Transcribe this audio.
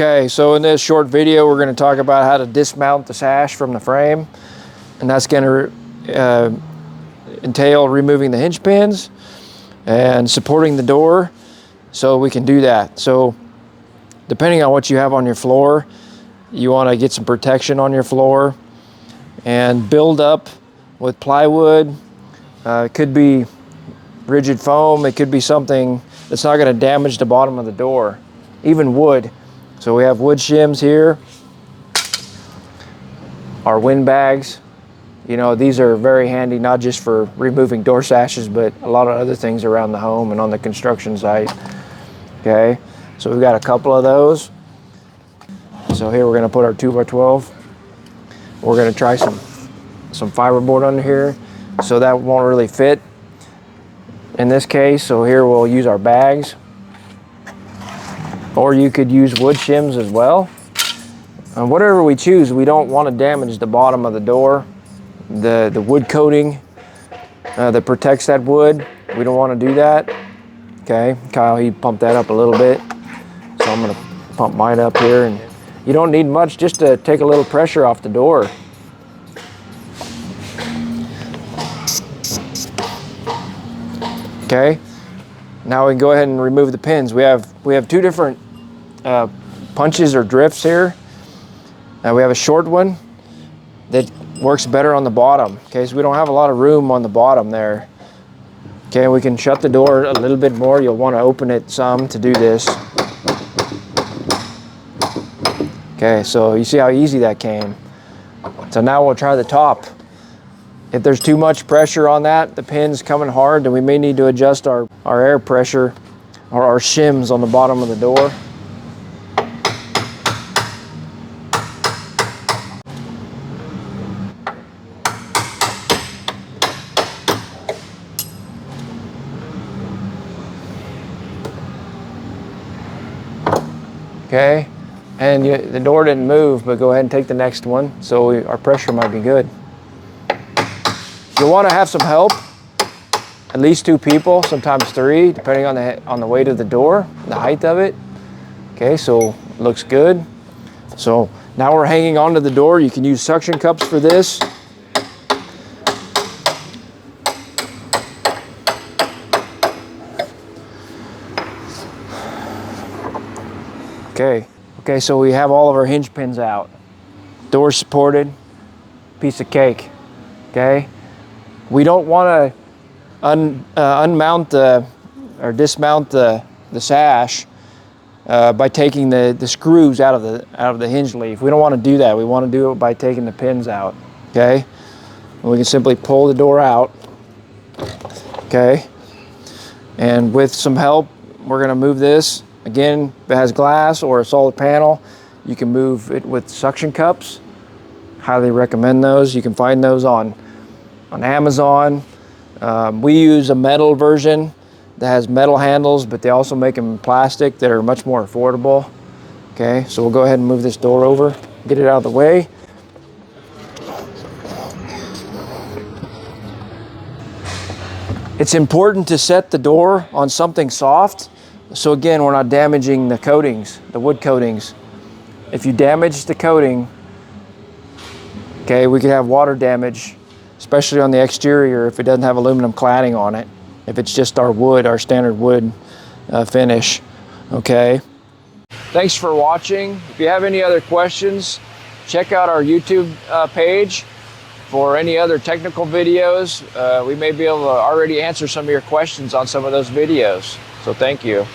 Okay, so in this short video, we're going to talk about how to dismount the sash from the frame, and that's going to entail removing the hinge pins and supporting the door so we can do that. So depending on what you have on your floor, you want to get some protection on your floor and build up with plywood. It could be rigid foam, it could be something that's not going to damage the bottom of the door, even wood. So we have wood shims here, our wind bags. You know, these are very handy, not just for removing door sashes, but a lot of other things around the home and on the construction site. Okay, so we've got a couple of those. So here we're going to put our 2x12. We're going to try some fiberboard under here, so that won't really fit in this case. So here we'll use our bags, or you could use wood shims as well. And whatever we choose, we don't want to damage the bottom of the door, the wood coating that protects that wood. We don't want to do that. Okay, Kyle, he pumped that up a little bit, so I'm going to pump mine up here. And you don't need much, just to take a little pressure off the door. Okay, now we can go ahead and remove the pins. We have two different punches or drifts here. We have a short one that works better on the bottom. Okay, so we don't have a lot of room on the bottom there. Okay, we can shut the door a little bit more. You'll want to open it some to do this. Okay, so you see how easy that came. So now we'll try the top. If there's too much pressure on that, the pin's coming hard, then we may need to adjust our air pressure or our shims on the bottom of the door. Okay, and the door didn't move, but go ahead and take the next one, so our pressure might be good. You'll want to have some help, at least 2 people, sometimes 3, depending on the weight of the door, the height of it. Okay, so it looks good. So now we're hanging onto the door. You can use suction cups for this. Okay, so we have all of our hinge pins out. Door supported, piece of cake. Okay. We don't want to unmount or dismount the sash by taking the screws out of the hinge leaf. We don't want to do that. We want to do it by taking the pins out. Okay, and we can simply pull the door out. Okay, and with some help, we're going to move this. Again, if it has glass or a solid panel, you can move it with suction cups. Highly recommend those. You can find those on Amazon. We use a metal version that has metal handles, but they also make them in plastic that are much more affordable. Okay, so we'll go ahead and move this door over, get it out of the way. It's important to set the door on something soft, so again, we're not damaging the coatings, the wood coatings. If you damage the coating, okay, we could have water damage, especially on the exterior if it doesn't have aluminum cladding on it, if it's just our wood, our standard wood finish. Okay, thanks for watching. If you have any other questions, check out our YouTube page for any other technical videos. We may be able to already answer some of your questions on some of those videos, so thank you.